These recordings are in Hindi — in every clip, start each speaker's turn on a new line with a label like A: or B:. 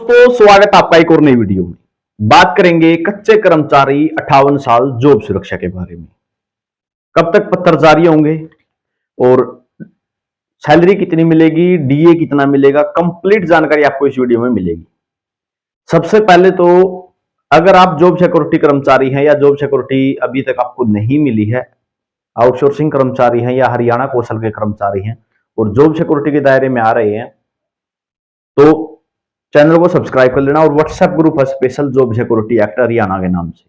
A: दोस्तों, स्वागत है आपका एक और नई वीडियो में। बात करेंगे कच्चे कर्मचारी 58 साल जॉब सुरक्षा के बारे में। कब तक पत्र जारी होंगे और सैलरी कितनी मिलेगी, डीए कितना मिलेगा, कंप्लीट जानकारी आपको इस वीडियो में मिलेगी। सबसे पहले तो अगर आप जॉब सिक्योरिटी कर्मचारी हैं या जॉब सिक्योरिटी अभी तक आपको नहीं मिली है, आउटसोर्सिंग कर्मचारी हैं या हरियाणा कौशल के कर्मचारी हैं और जॉब सिक्योरिटी के दायरे में आ रहे हैं, तो चैनल को सब्सक्राइब कर लेना। और व्हाट्सएप ग्रुप है special job security act Haryana के नाम से,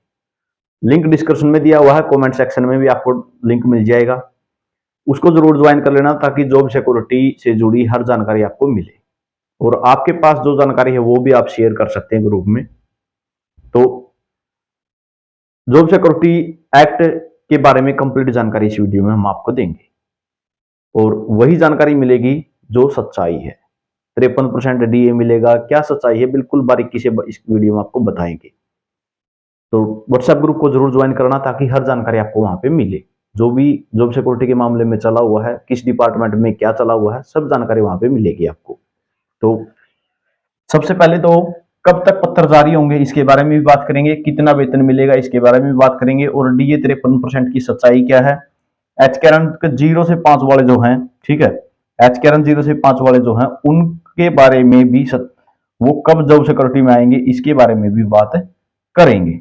A: लिंक डिस्क्रिप्शन में दिया हुआ है, कमेंट सेक्शन में भी आपको लिंक मिल जाएगा, उसको जरूर ज्वाइन कर लेना ताकि जॉब सिक्योरिटी से जुड़ी हर जानकारी आपको मिले। और आपके पास जो जानकारी है वो भी आप शेयर कर सकते हैं ग्रुप में। तो जॉब सिक्योरिटी एक्ट के बारे में कंप्लीट जानकारी इस वीडियो में हम आपको देंगे और वही जानकारी मिलेगी जो सच्चाई है। 53% डीए मिलेगा, क्या सच्चाई है बिल्कुल बारीकी से इस वीडियो में आपको बताएंगे। तो व्हाट्सएप ग्रुप को जरूर ज्वाइन करना ताकि हर जानकारी आपको वहां पे मिले। जो भी जॉब सिक्योरिटी के मामले में चला हुआ है, किस डिपार्टमेंट में क्या चला हुआ है, सब जानकारी वहां पे मिलेगी आपको। तो सबसे पहले तो कब तक पत्र जारी होंगे इसके बारे में भी बात करेंगे, कितना वेतन मिलेगा इसके बारे में भी बात करेंगे, और डीए 53% की सच्चाई क्या है। एच के 0 से 5 वाले जो हैं, ठीक है, एच के 0 से 5 वाले जो हैं उनके बारे में भी वो कब जॉब सिक्योरिटी में आएंगे इसके बारे में भी बात करेंगे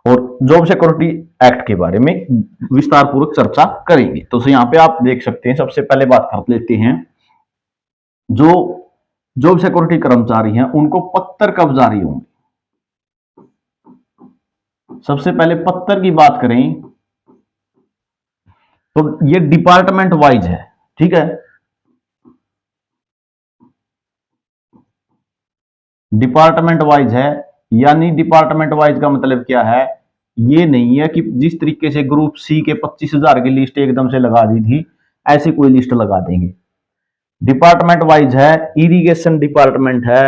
A: और जॉब सिक्योरिटी एक्ट के बारे में विस्तार पूर्वक चर्चा करेंगे। तो यहाँ पे आप देख सकते हैं, सबसे पहले बात कर लेते हैं जो जॉब सिक्योरिटी कर्मचारी हैं उनको पत्र कब जारी होंगे। सबसे पहले पत्र की बात करें तो ये डिपार्टमेंट वाइज है, ठीक है, डिपार्टमेंट वाइज है। यानी डिपार्टमेंट वाइज का मतलब क्या है, ये नहीं है कि जिस तरीके से ग्रुप सी के 25,000 की लिस्ट एकदम से लगा दी थी ऐसी कोई लिस्ट लगा देंगे। डिपार्टमेंट वाइज है, इरिगेशन डिपार्टमेंट है,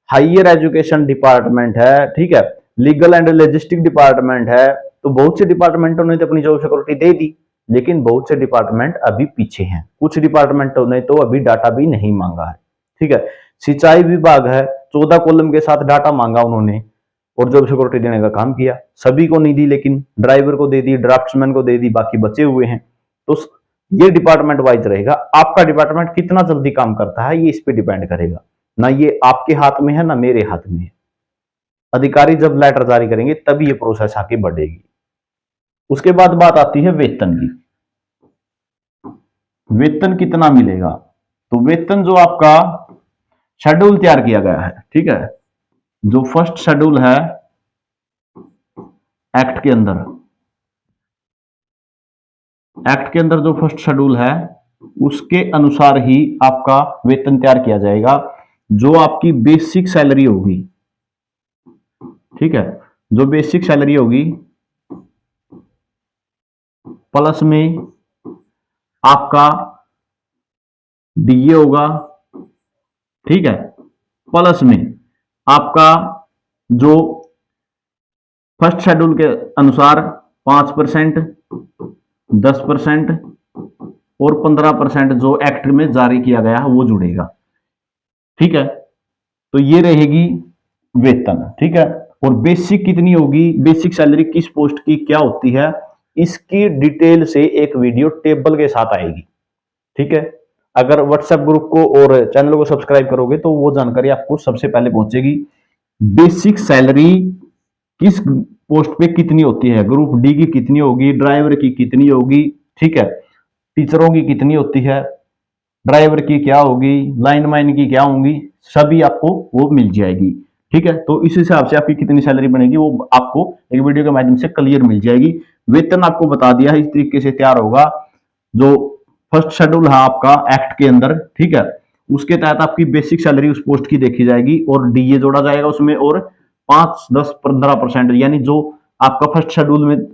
A: हायर एजुकेशन डिपार्टमेंट है, ठीक है, लीगल एंड लॉजिस्टिक डिपार्टमेंट है। तो बहुत से डिपार्टमेंटों ने तो अपनी जॉब सिक्योरिटी दे दी, लेकिन बहुत से डिपार्टमेंट अभी पीछे हैं। कुछ डिपार्टमेंटों ने तो अभी डाटा भी नहीं मांगा है, ठीक है। सिंचाई विभाग है, 14 कॉलम के साथ डाटा मांगा उन्होंने और जॉब सिक्योरिटी देने का काम किया। सभी को नहीं दी, लेकिन ड्राइवर को दे दी, ड्राफ्ट्समैन को दे दी, बाकी बचे हुए हैं। तो ये डिपार्टमेंट वाइज रहेगा। आपका डिपार्टमेंट कितना जल्दी काम करता है ये इस पे डिपेंड करेगा, ना ये आपके हाथ में है ना मेरे हाथ में है। अधिकारी जब लेटर जारी करेंगे तभी ये प्रोसेस आगे बढ़ेगी। उसके बाद बात आती है वेतन की। वेतन कितना मिलेगा, तो वेतन जो आपका शेड्यूल तैयार किया गया है, ठीक है, जो फर्स्ट शेड्यूल है एक्ट के अंदर, एक्ट के अंदर जो फर्स्ट शेड्यूल है उसके अनुसार ही आपका वेतन तैयार किया जाएगा। जो आपकी बेसिक सैलरी होगी, ठीक है, जो बेसिक सैलरी होगी प्लस में आपका डीए होगा, ठीक है, प्लस में आपका जो फर्स्ट शेड्यूल के अनुसार 5%, 10% और 15% जो एक्ट में जारी किया गया है वो जुड़ेगा, ठीक है। तो ये रहेगी वेतन, ठीक है। और बेसिक कितनी होगी, बेसिक सैलरी किस पोस्ट की क्या होती है, इसकी डिटेल से एक वीडियो टेबल के साथ आएगी, ठीक है। अगर व्हाट्सएप ग्रुप को और चैनल को सब्सक्राइब करोगे तो वो जानकारी आपको सबसे पहले पहुंचेगी। बेसिक सैलरी किस पोस्ट पे कितनी होती है, ग्रुप डी की कितनी होगी, ड्राइवर की कितनी होगी, ठीक है, टीचरों की कितनी होती है, ड्राइवर की क्या होगी, लाइनमैन की क्या होगी, सभी आपको वो मिल जाएगी, ठीक है। तो इस हिसाब से आपकी कितनी सैलरी बनेगी वो आपको एक वीडियो के माध्यम से क्लियर मिल जाएगी। वेतन आपको बता दिया है, इस तरीके से तैयार होगा। जो फर्स्ट शेड्यूल है आपका एक्ट के अंदर, ठीक है, उसके तहत आपकी बेसिक सैलरी उस पोस्ट की देखी जाएगी और डीए जोड़ा जाएगा उसमें, और 5, 10, 15% यानी जो आपका फर्स्ट शेड्यूल में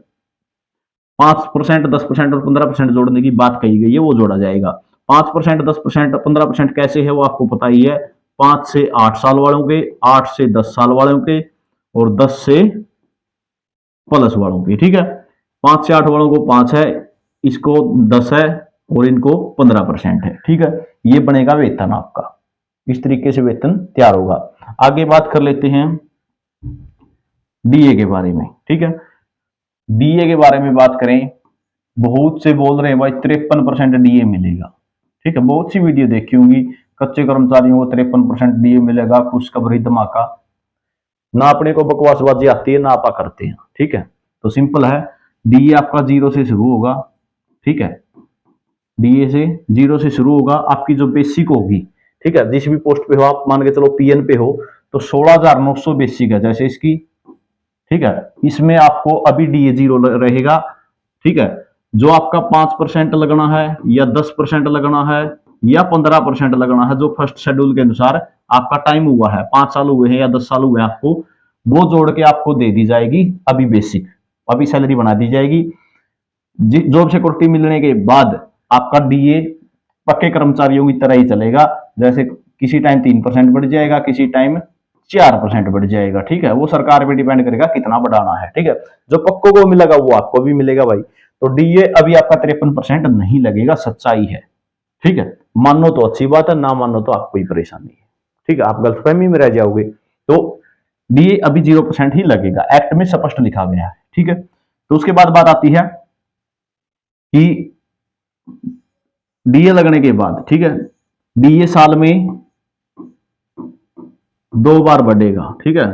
A: 5%, 10% और 15% जोड़ने की बात कही गई है वो जोड़ा जाएगा। 5%, 10%, 15% कैसे है वो आपको पता ही है। 5 से 8 साल वालों के, 8 से 10 साल वालों के और 10 से प्लस वालों के, ठीक है। 5 से 8 वालों को 5 है, इसको 10 है और इनको 15% है, ठीक है। ये बनेगा वेतन आपका। इस तरीके से वेतन तैयार होगा। आगे बात कर लेते हैं डीए के बारे में। ठीक है, डीए के बारे में बात करें, बहुत से बोल रहे हैं भाई 53% डीए मिलेगा। ठीक है, बहुत सी वीडियो देखी होंगी, कच्चे कर्मचारियों को 53% डीए मिलेगा, खुशखबरी धमाका। ना अपने को बकवासबाजी आती है ना आपा करते हैं। ठीक है, तो सिंपल है, डीए आपका 0 से शुरू होगा। ठीक है, डीए से 0 से शुरू होगा। आपकी जो बेसिक होगी, ठीक है, जिस भी पोस्ट पे हो आप, मान के चलो पीएन पे हो, तो 16,900 बेसिक है जैसे इसकी। ठीक है, इसमें आपको अभी डीए 0 रहेगा। ठीक है, जो आपका 5% लगना है या 10% लगना है या 15% लगना है, जो फर्स्ट शेड्यूल के अनुसार आपका टाइम हुआ है, 5 साल हुए हैं या 10 साल हुए हैं आपको, वो जोड़ के आपको दे दी जाएगी अभी बेसिक, अभी सैलरी बना दी जाएगी। जॉब सिक्योरिटी मिलने के बाद आपका डीए पक्के कर्मचारियों की तरह ही चलेगा। जैसे किसी टाइम 3% बढ़ जाएगा, किसी टाइम 4% बढ़ जाएगा। ठीक है, वो सरकार पे डिपेंड करेगा कितना बढ़ाना है। ठीक है, जो पक्कों को मिलेगा वो आपको भी मिलेगा भाई। तो डीए अभी आपका 53% नहीं लगेगा, सच्चाई है। ठीक है, मानो तो अच्छी बात है, ना मानो तो आपको ही परेशानी है। ठीक है, आप गलतफहमी में रह जाओगे। तो डीए अभी 0% ही लगेगा, एक्ट में स्पष्ट लिखा गया है। ठीक है, तो उसके बाद बात आती है कि डीए लगने के बाद, ठीक है, डीए साल में 2 बार बढ़ेगा। ठीक है,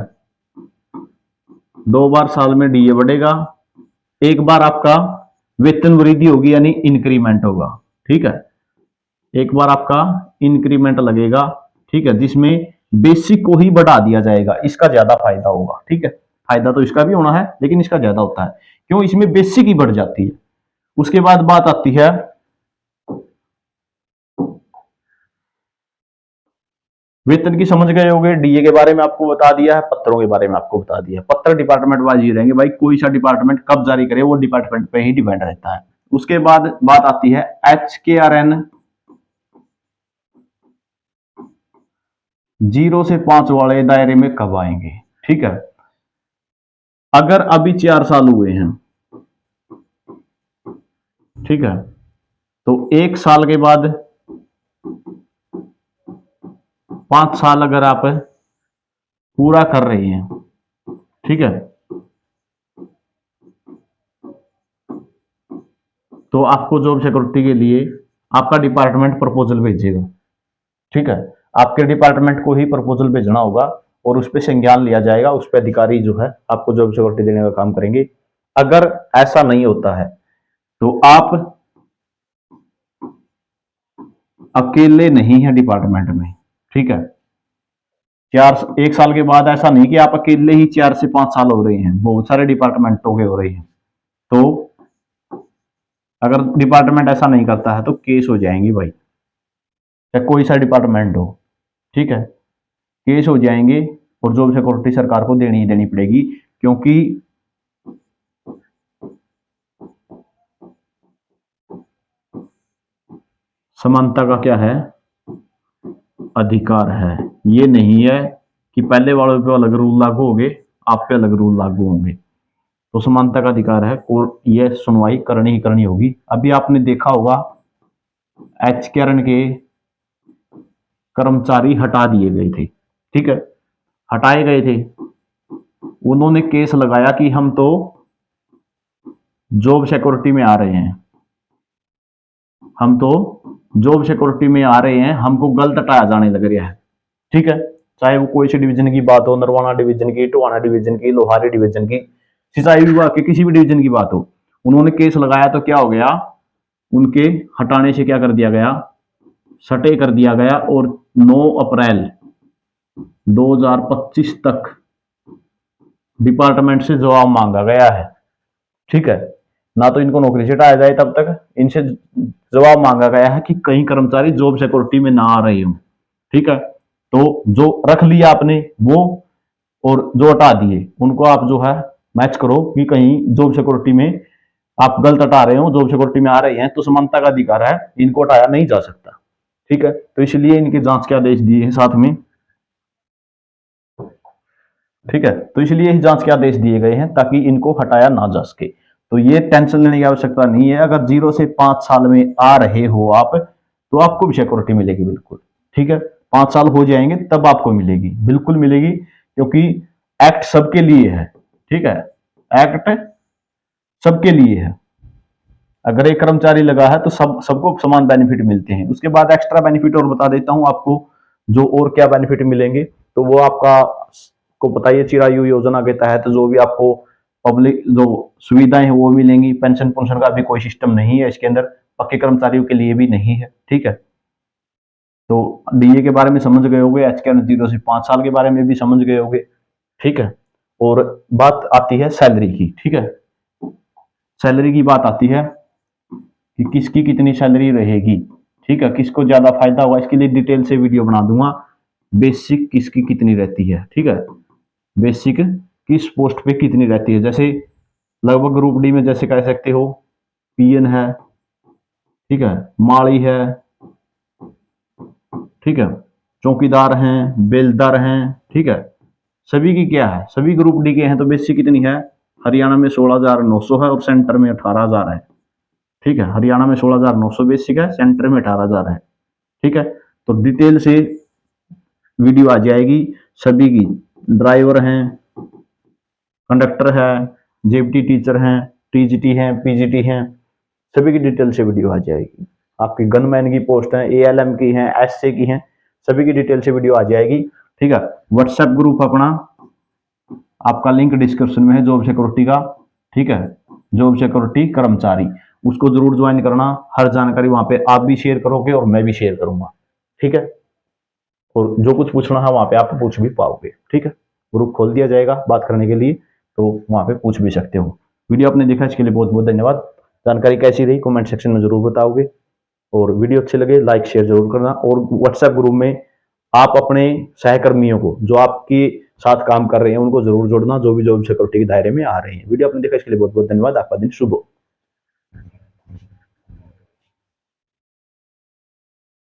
A: 2 बार साल में डीए बढ़ेगा। एक बार आपका वेतन वृद्धि होगी यानी इंक्रीमेंट होगा। ठीक है, एक बार आपका इंक्रीमेंट लगेगा। ठीक है, जिसमें बेसिक को ही बढ़ा दिया जाएगा, इसका ज्यादा फायदा होगा। ठीक है, फायदा तो इसका भी होना है लेकिन इसका ज्यादा होता है, क्यों, इसमें बेसिक ही बढ़ जाती है। उसके बाद बात आती है, वेतन की समझ गए होंगे, डीए के बारे में आपको बता दिया है, पत्रों के बारे में आपको बता दिया है। पत्र डिपार्टमेंट वाइज ही रहेंगे भाई, कोई सा डिपार्टमेंट कब जारी करे वो डिपार्टमेंट पे ही डिपेंड रहता है। उसके बाद बात आती है HKRN 0 से 5 वाले दायरे में कब आएंगे। ठीक है, अगर अभी 4 साल हुए हैं, ठीक है, तो 1 साल के बाद 5 साल अगर आप पूरा कर रहे हैं, ठीक है, तो आपको जॉब सिक्योरिटी के लिए आपका डिपार्टमेंट प्रपोजल भेजेगा। ठीक है, आपके डिपार्टमेंट को ही प्रपोजल भेजना होगा और उस पर संज्ञान लिया जाएगा। उस पर अधिकारी जो है आपको जॉब सिक्योरिटी देने का काम करेंगे। अगर ऐसा नहीं होता है तो आप अकेले नहीं है डिपार्टमेंट में। ठीक है, 1 साल के बाद ऐसा नहीं कि आप अकेले ही 4 से 5 साल हो रहे हैं, बहुत सारे डिपार्टमेंटों के हो रहे हैं। तो अगर डिपार्टमेंट ऐसा नहीं करता है तो केस हो जाएंगी भाई, या कोई सा डिपार्टमेंट हो। ठीक है, केस हो जाएंगे और जॉब सिक्योरिटी सरकार को देनी ही देनी पड़ेगी, क्योंकि समानता का क्या है, अधिकार है। ये नहीं है कि पहले वालों पे अलग रूल लागू होंगे, आप पे अलग रूल लागू होंगे। तो समानता का अधिकार है और यह सुनवाई करनी ही करनी होगी। अभी आपने देखा होगा HKRN के कर्मचारी हटा दिए गए थे। ठीक है, हटाए गए थे, उन्होंने केस लगाया कि हम तो जॉब सिक्योरिटी में आ रहे हैं, हम तो जॉब सिक्योरिटी में आ रहे हैं, हमको गलत हटाया जाने लग रहा है। ठीक है, चाहे वो कोई सी डिवीजन की बात हो, नरवाना डिवीजन की, टोहाना डिवीजन की, लोहारी डिवीजन की, सिंचाई विभाग के किसी भी डिवीजन की बात हो, उन्होंने केस लगाया तो क्या हो गया, उनके हटाने से क्या कर दिया गया, सटे कर दिया गया और 9 अप्रैल 2025 तक डिपार्टमेंट से जवाब मांगा गया है। ठीक है, ना तो इनको नौकरी से हटाया जाए तब तक इनसे जवाब मांगा गया है कि कहीं कर्मचारी जॉब सिक्योरिटी में ना आ रहे हो। ठीक है, तो जो रख लिया आपने वो और जो हटा दिए उनको आप जो है मैच करो कि कहीं जॉब सिक्योरिटी में आप गलत हटा रहे हो, जॉब सिक्योरिटी में आ रहे हैं तो समानता का अधिकार है, इनको हटाया नहीं जा सकता। ठीक है, तो इसलिए इनके जांच के आदेश दिए हैं साथ में। ठीक है, तो इसलिए ही जांच के आदेश दिए गए हैं ताकि इनको हटाया ना जा सके। तो ये टेंशन लेने की आवश्यकता नहीं है, अगर 0 से 5 साल में आ रहे हो आप तो आपको भी सिक्योरिटी मिलेगी बिल्कुल। ठीक है, 5 साल हो जाएंगे तब आपको मिलेगी, बिल्कुल मिलेगी, क्योंकि एक्ट सबके लिए है। ठीक है, एक्ट सबके लिए है। अगर एक कर्मचारी लगा है तो सबको समान बेनिफिट मिलते हैं। उसके बाद एक्स्ट्रा बेनिफिट और बता देता हूं आपको, जो और क्या बेनिफिट मिलेंगे। तो वो आपका को पता ही है, चिरायु योजना के तहत जो भी आपको पब्लिक जो सुविधाएं हैं वो मिलेंगी। पेंशन पुंशन का भी कोई सिस्टम नहीं है इसके अंदर, पक्के कर्मचारियों के लिए भी नहीं है। ठीक है, तो डीए के बारे में समझ गए होंगे, एच के 5 साल के बारे में भी समझ गए होंगे। ठीक है, और बात आती है सैलरी की। ठीक है, सैलरी की बात आती है कि किसकी कितनी सैलरी रहेगी। ठीक है, किसको ज्यादा फायदा होगा, इसके लिए डिटेल से वीडियो बना दूंगा। बेसिक किसकी कितनी रहती है। ठीक है, बेसिक किस पोस्ट पे कितनी रहती है। जैसे लगभग ग्रुप डी में जैसे कह सकते हो, पीएन है, ठीक है, माली है, ठीक है, चौकीदार हैं, बेलदार हैं। ठीक है, सभी की क्या है, सभी ग्रुप डी के हैं। तो बेसिक कितनी है, हरियाणा में 16,900 है और सेंटर में 18,000 है। ठीक है, हरियाणा में 16,900 बेसिक है, सेंटर में 18,000 है। ठीक है, तो डिटेल से वीडियो आ जाएगी सभी की। ड्राइवर हैं, कंडक्टर है, जेबीटी टीचर हैं, टीजीटी हैं, पीजीटी हैं, सभी की डिटेल से वीडियो आ जाएगी। आपकी गनमैन की पोस्ट है, एएलएम की हैं, एसए की हैं, सभी की डिटेल से वीडियो आ जाएगी। ठीक है, व्हाट्सएप ग्रुप अपना आपका लिंक डिस्क्रिप्शन में है, जॉब सिक्योरिटी का। ठीक है, जॉब सिक्योरिटी कर्मचारी, उसको जरूर ज्वाइन करना। हर जानकारी वहां पे आप भी शेयर करोगे और मैं भी शेयर करूंगा। ठीक है, और जो कुछ पूछना है वहां पे आप पूछ भी पाओगे। ठीक है, ग्रुप खोल दिया जाएगा बात करने के लिए, तो वहां पे पूछ भी सकते हो। वीडियो आपने देखा इसके लिए बहुत बहुत धन्यवाद। जानकारी कैसी रही कमेंट सेक्शन में जरूर बताओगे, और वीडियो अच्छे लगे लाइक शेयर जरूर करना। और व्हाट्सएप ग्रुप में आप अपने सहकर्मियों को, जो आपके साथ काम कर रहे हैं, उनको जरूर जोड़ना, जो भी जॉब सिक्योरिटी के दायरे में आ रहे हैं। वीडियो आपने देखा इसके लिए बहुत बहुत धन्यवाद। आपका दिन शुभ हो।